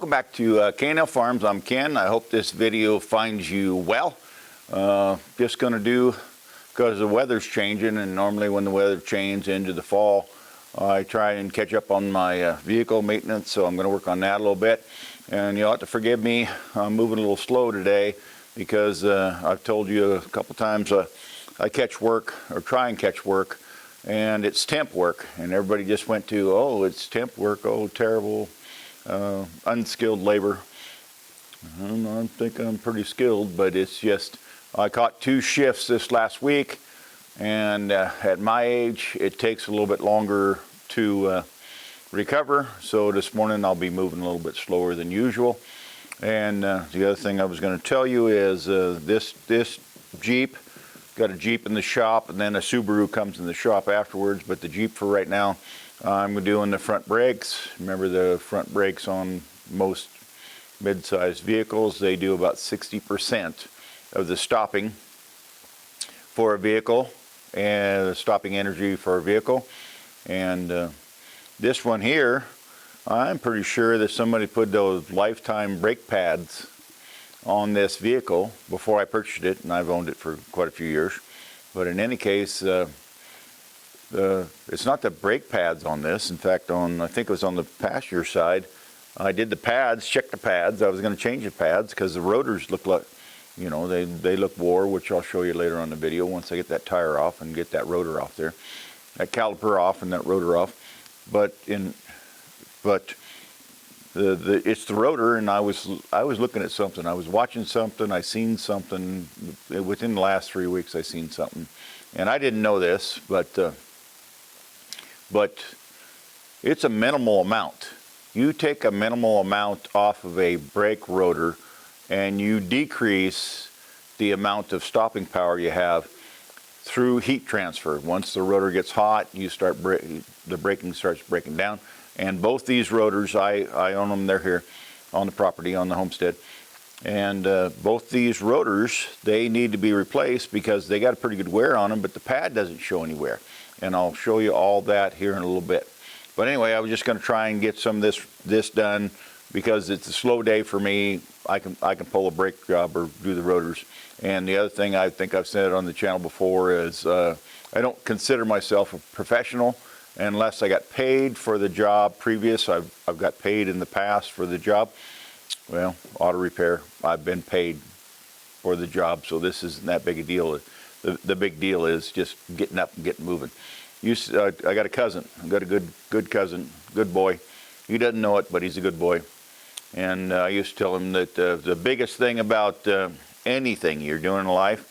Welcome back to K&L Farms. I'm Ken. I hope this video finds you well. Just going to do, because the weather's changing, and normally when the weather changes into the fall, I try and catch up on my vehicle maintenance, so I'm going to work on that a little bit. And you'll have to forgive me, I'm moving a little slow today because I've told you a couple times I catch work, or try and catch work, and it's temp work. And everybody just went to, oh, it's temp work, oh, terrible. Unskilled labor. I think I'm pretty skilled, but it's just I caught 2 shifts this last week, and at my age it takes a little bit longer to recover, so this morning I'll be moving a little bit slower than usual. And the other thing I was going to tell you is this Jeep, got a Jeep in the shop, and then a Subaru comes in the shop afterwards, but the Jeep for right now, I'm doing the front brakes. Remember, the front brakes on most mid-sized vehicles, they do about 60% of the stopping for a vehicle, and the stopping energy for a vehicle. And this one here, I'm pretty sure that somebody put those lifetime brake pads on this vehicle before I purchased it, and I've owned it for quite a few years. But in any case, it's not the brake pads on this. In fact, I think it was on the passenger side, I did the pads, checked the pads. I was going to change the pads because the rotors look like, you know, they look wore, which I'll show you later on the video once I get that tire off and get that rotor off there, that caliper off and that rotor off. But it's the rotor, and I was looking at something. I was watching something. I seen something within the last 3 weeks. I seen something, and I didn't know this, but it's a minimal amount. You take a minimal amount off of a brake rotor, and you decrease the amount of stopping power you have through heat transfer. Once the rotor gets hot, you start the braking starts breaking down. And both these rotors, I own them. They're here on the property, on the homestead. And both these rotors, they need to be replaced because they got a pretty good wear on them, but the pad doesn't show any wear. And I'll show you all that here in a little bit. But anyway, I was just going to try and get some of this done because it's a slow day for me. I can pull a brake job or do the rotors. And the other thing, I think I've said it on the channel before, is I don't consider myself a professional unless I got paid for the job previous. I've got paid in the past for the job. Well, auto repair, I've been paid for the job, so this isn't that big a deal. The big deal is just getting up and getting moving. I got a cousin. I've got a good cousin, good boy. He doesn't know it, but he's a good boy. And I used to tell him that the biggest thing about anything you're doing in life,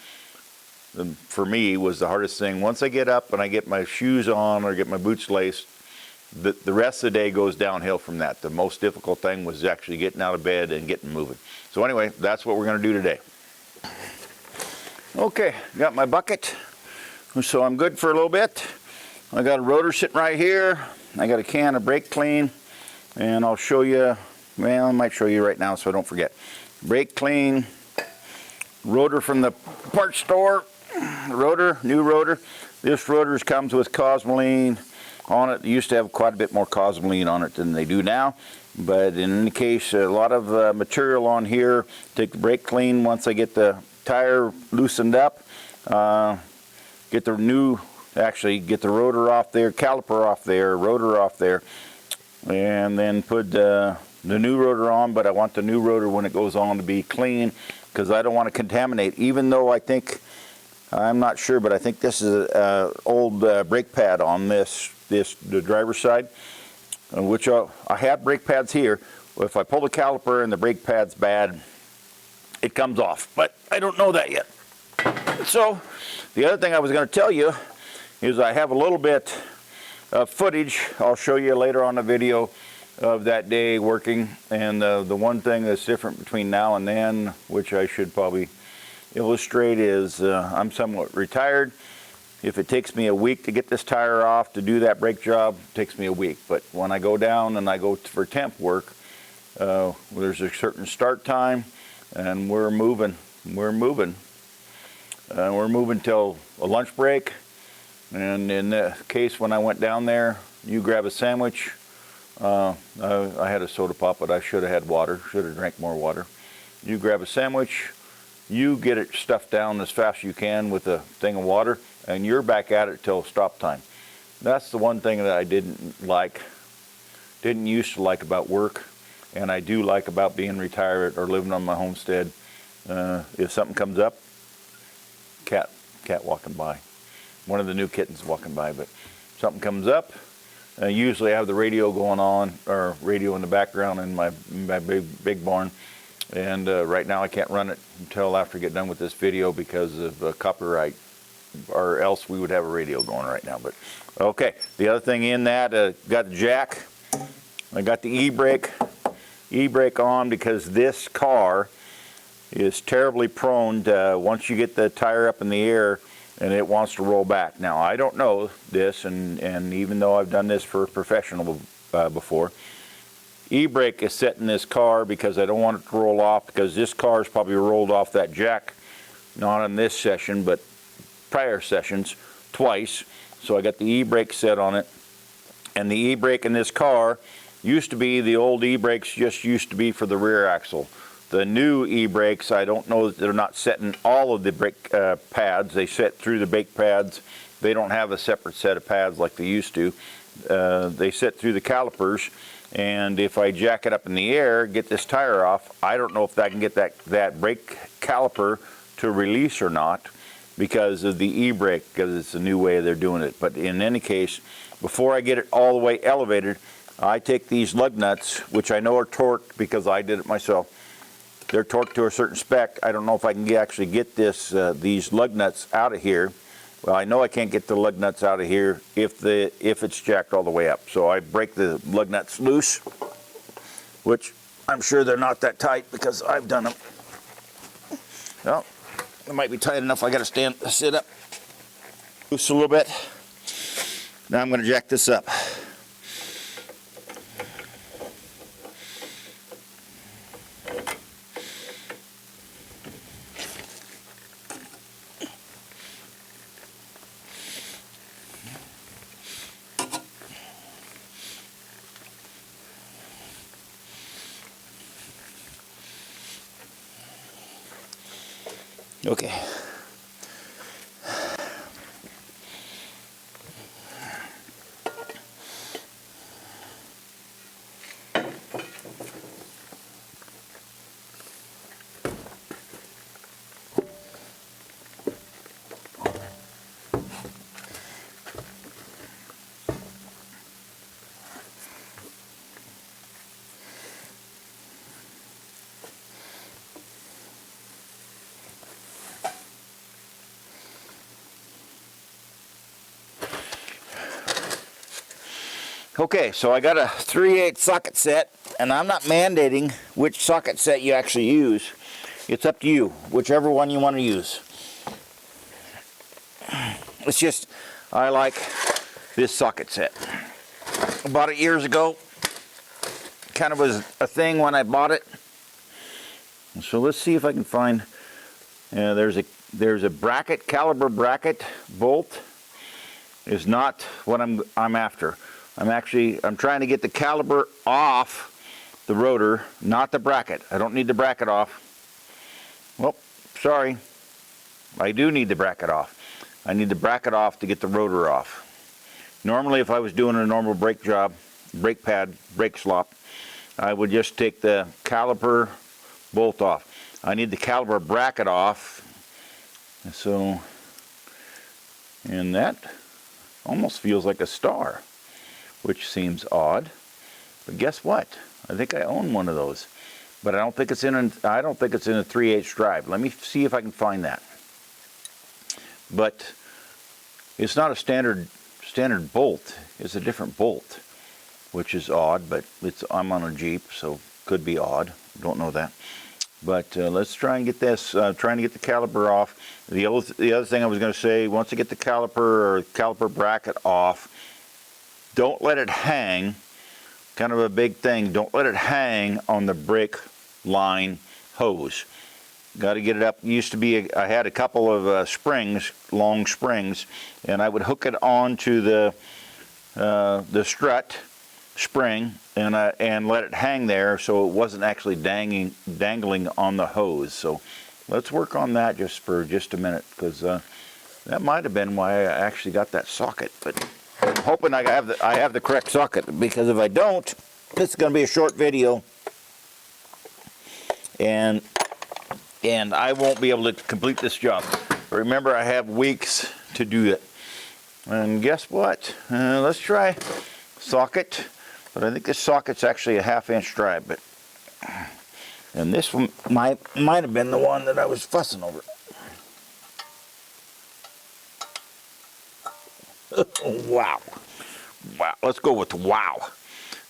for me, was the hardest thing. Once I get up and I get my shoes on or get my boots laced, the rest of the day goes downhill from that. The most difficult thing was actually getting out of bed and getting moving. So anyway, that's what we're going to do today. Okay, got my bucket, so I'm good for a little bit. I got a rotor sitting right here. I got a can of brake clean, and I'll show you, well, I might show you right now so I don't forget. Brake clean, rotor from the parts store, rotor, new rotor. This rotor comes with Cosmoline on it. It used to have quite a bit more Cosmoline on it than they do now, but in any case, a lot of material on here. Take the brake clean once I get the tire loosened up, get the rotor off there, caliper off there, rotor off there, and then put the new rotor on. But I want the new rotor when it goes on to be clean, because I don't want to contaminate, even though I'm not sure, but I think this is an old brake pad on the driver's side, which I have brake pads here. If I pull the caliper and the brake pad's bad, it comes off, but I don't know that yet. So the other thing I was going to tell you is I have a little bit of footage I'll show you later on the video of that day working. And the one thing that's different between now and then, which I should probably illustrate, is I'm somewhat retired. If it takes me a week to get this tire off to do that brake job, it takes me a week. But when I go down and I go for temp work, there's a certain start time, and we're moving till a lunch break. And in the case when I went down there, you grab a sandwich, I had a soda pop, but I should have had water, should have drank more water. You grab a sandwich, you get it stuffed down as fast as you can with a thing of water, and you're back at it till stop time. That's the one thing that I didn't used to like about work, and I do like about being retired or living on my homestead. If something comes up, cat walking by, one of the new kittens walking by, but something comes up, usually I have the radio going on, or radio in the background in my big barn, and right now I can't run it until after I get done with this video because of copyright, or else we would have a radio going right now. But okay, the other thing in that, got the jack, I got the e-brake on, because this car is terribly prone to, once you get the tire up in the air and it wants to roll back. Now, I don't know this, and even though I've done this for a professional before, e-brake is set in this car because I don't want it to roll off, because this car is probably rolled off that jack, not in this session, but prior sessions, twice. So I got the e-brake set on it, and the e-brake in this car used to be, the old e-brakes just used to be for the rear axle. The new e-brakes, I don't know, they're not setting all of the brake pads. They set through the brake pads. They don't have a separate set of pads like they used to. They set through the calipers, and if I jack it up in the air, get this tire off, I don't know if I can get that brake caliper to release or not, because of the e-brake, because it's a new way they're doing it. But in any case, before I get it all the way elevated, I take these lug nuts, which I know are torqued because I did it myself. They're torqued to a certain spec. I don't know if I can actually get these lug nuts out of here. Well, I know I can't get the lug nuts out of here if it's jacked all the way up. So I break the lug nuts loose, which I'm sure they're not that tight because I've done them. Well, they might be tight enough. I got to sit up, loose a little bit. Now I'm going to jack this up. Okay. Okay, so I got a 3/8 socket set, and I'm not mandating which socket set you actually use. It's up to you, whichever one you want to use. It's just, I like this socket set. I bought it years ago. Kind of was a thing when I bought it. So let's see if I can find, there's a bracket, caliber bracket bolt. Is not what I'm after. I'm trying to get the caliper off the rotor, not the bracket. I don't need the bracket off. Well, sorry. I do need the bracket off. I need the bracket off to get the rotor off. Normally, if I was doing a normal brake job, brake pad, brake slop, I would just take the caliper bolt off. I need the caliper bracket off. So, and that almost feels like a star, which seems odd. But guess what? I think I own one of those, but I don't think it's in a 3/8 drive. Let me see if I can find that. But it's not a standard bolt. It's a different bolt, which is odd. But I'm on a Jeep, so could be odd. Don't know that. But let's try and get this. Trying to get the caliper off. The other thing I was going to say, once I get the caliper or caliper bracket off, don't let it hang. Kind of a big thing. Don't let it hang on the brake line hose. Got to get it up. Used to be, I had a couple of springs, long springs, and I would hook it onto the strut, spring and let it hang there so it wasn't actually dangling on the hose. So let's work on that for just a minute, because that might have been why I actually got that socket. But I'm hoping I have the correct socket, because if I don't, this is going to be a short video, and I won't be able to complete this job. Remember, I have weeks to do it. And guess what? Let's try socket. But I think this socket's actually a 1/2 inch drive. And this one might have been the one that I was fussing over. Wow. Wow. Let's go with wow.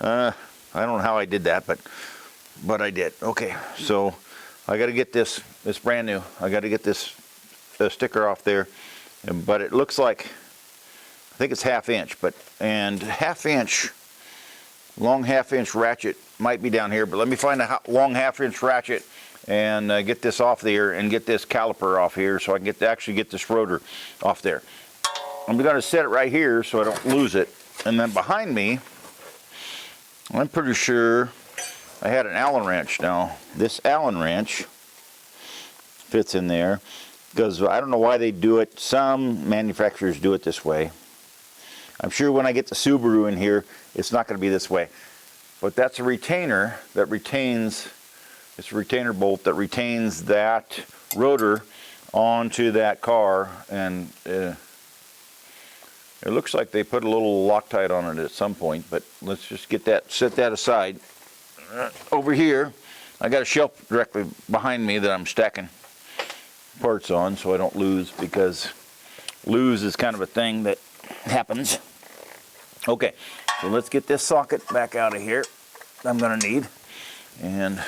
I don't know how I did that, but I did. Okay, so I got to get this. It's brand new. I got to get this sticker off there. But it looks like, I think it's 1/2 inch. And 1/2 inch, long 1/2 inch ratchet might be down here. But let me find a long 1/2 inch ratchet and get this off there and get this caliper off here so I can actually get this rotor off there. I'm going to set it right here so I don't lose it. And then behind me, I'm pretty sure I had an Allen wrench. Now, this Allen wrench fits in there, because I don't know why they do it. Some manufacturers do it this way. I'm sure when I get the Subaru in here, it's not going to be this way. But that's a retainer that retains, it's a retainer bolt that retains that rotor onto that car, and it looks like they put a little Loctite on it at some point, but let's just get that, set that aside. Over here, I got a shelf directly behind me that I'm stacking parts on so I don't lose, because lose is kind of a thing that happens. Okay, so let's get this socket back out of here. I'm going to need, and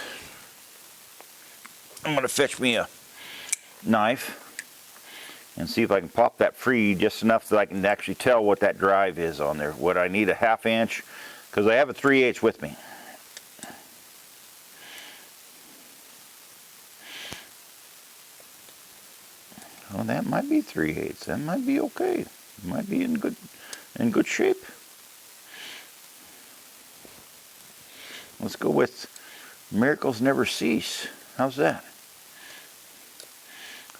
I'm going to fetch me a knife and see if I can pop that free just enough that I can actually tell what that drive is on there. What I need a 1/2 inch, because I have a 3/8 with me. Well, that might be 3/8. That might be okay. It might be in good shape. Let's go with miracles never cease. How's that?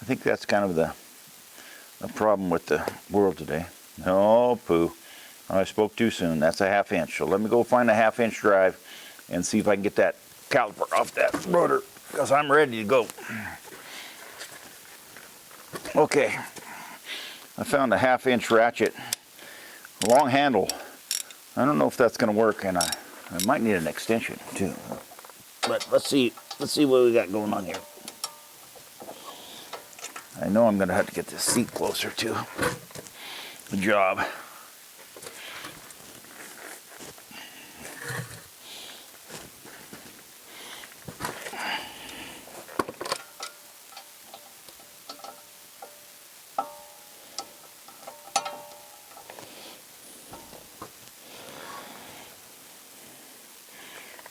I think that's kind of the problem with the world today. No, poo. I spoke too soon. That's a 1/2 inch. So let me go find a 1/2 inch drive and see if I can get that caliper off that rotor, because I'm ready to go. Okay, I found a 1/2 inch ratchet, long handle. I don't know if that's going to work, and I might need an extension too. But let's see what we got going on here. I know I'm going to have to get this seat closer to the job.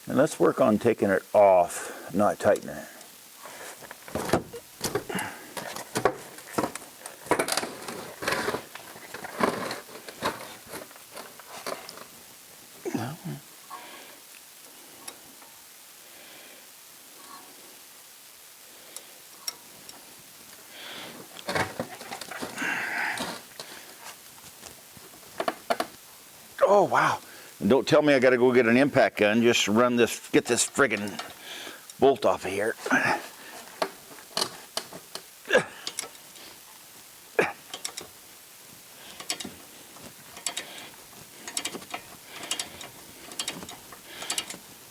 And let's work on taking it off, not tightening it. Oh, wow. And don't tell me I got to go get an impact gun. Just get this friggin' bolt off of here.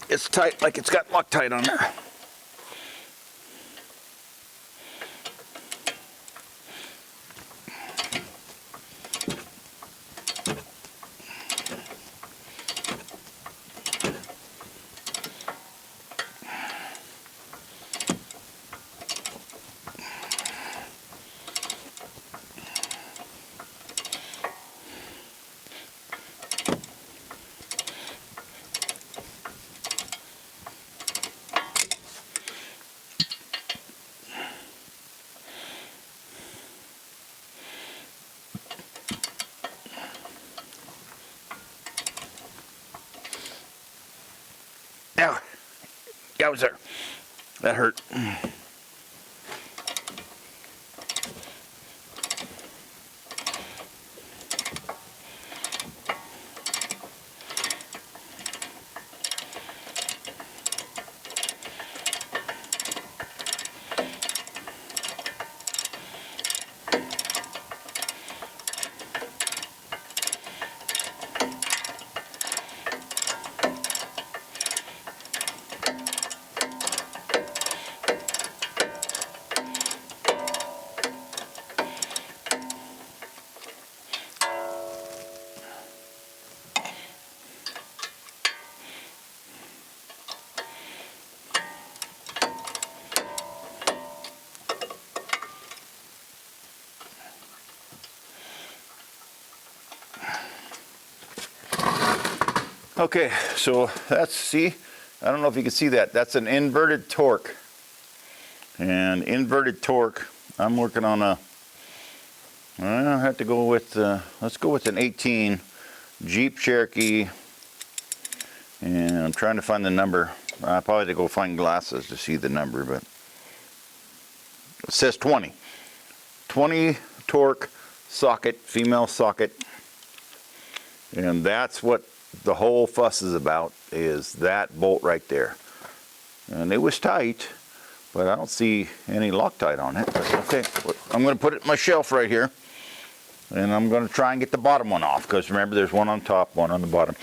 It's tight, like it's got Loctite on there. Yowzer. That hurt. Okay, so that's, see, I don't know if you can see that. That's an inverted torque. And inverted torque, I'm working on a, I have to go with, let's go with an 18 Jeep Cherokee. And I'm trying to find the number. I probably have to go find glasses to see the number, but it says 20. 20 torque socket, female socket. And that's what the whole fuss is about, is that bolt right there. And it was tight, but I don't see any Loctite on it. But okay, I'm going to put it in my shelf right here, and I'm going to try and get the bottom one off, because remember, there's one on top, one on the bottom.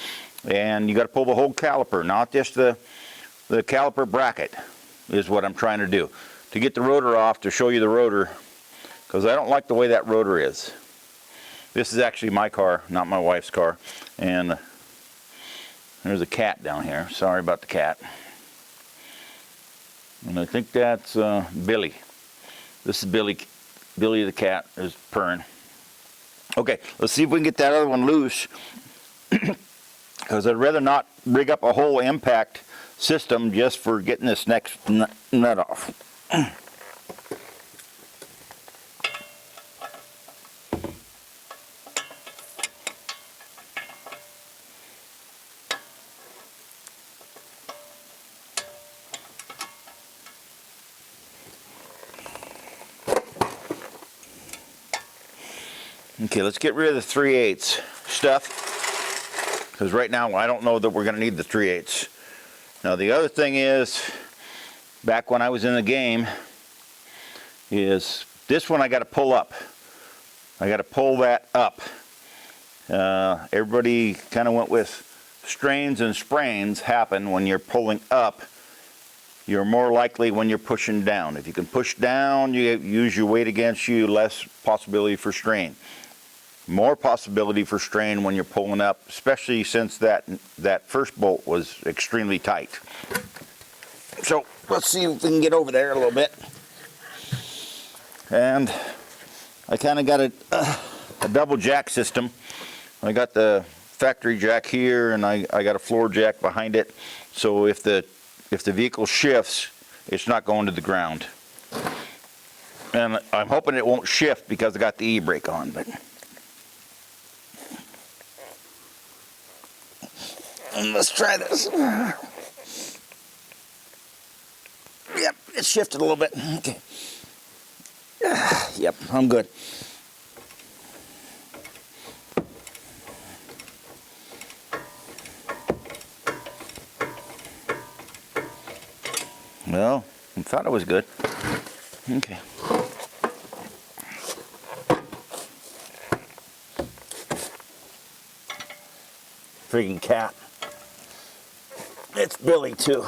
And you got to pull the whole caliper, not just the caliper bracket is what I'm trying to do. To get the rotor off, to show you the rotor, because I don't like the way that rotor is. This is actually my car, not my wife's car. And there's a cat down here. Sorry about the cat. And I think that's Billy. This is Billy. Billy the cat is purring. Okay, let's see if we can get that other one loose. Because I'd rather not rig up a whole impact system just for getting this next nut off. Okay, let's get rid of the 3/8 stuff, because right now I don't know that we're going to need the 3/8. Now the other thing is, back when I was in the game, is this one I got to pull up. I got to pull that up. Everybody kind of went with strains and sprains happen when you're pulling up. You're more likely when you're pushing down. If you can push down, you use your weight against you, less possibility for strain. More possibility for strain when you're pulling up, especially since that first bolt was extremely tight. So let's see if we can get over there a little bit. And I kind of got a double jack system. I got the factory jack here, and I got a floor jack behind it. So if the vehicle shifts, it's not going to the ground. And I'm hoping it won't shift because I got the e-brake on, but. And let's try this. Yep, it shifted a little bit. Okay. Yep, I'm good. Well, I thought it was good. Okay. Freaking cat. It's Billy too.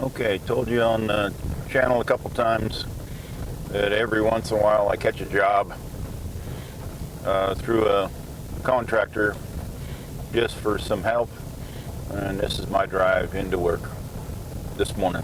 Okay, told you on the channel a couple times that every once in a while I catch a job through a contractor just for some help, and this is my drive into work this morning.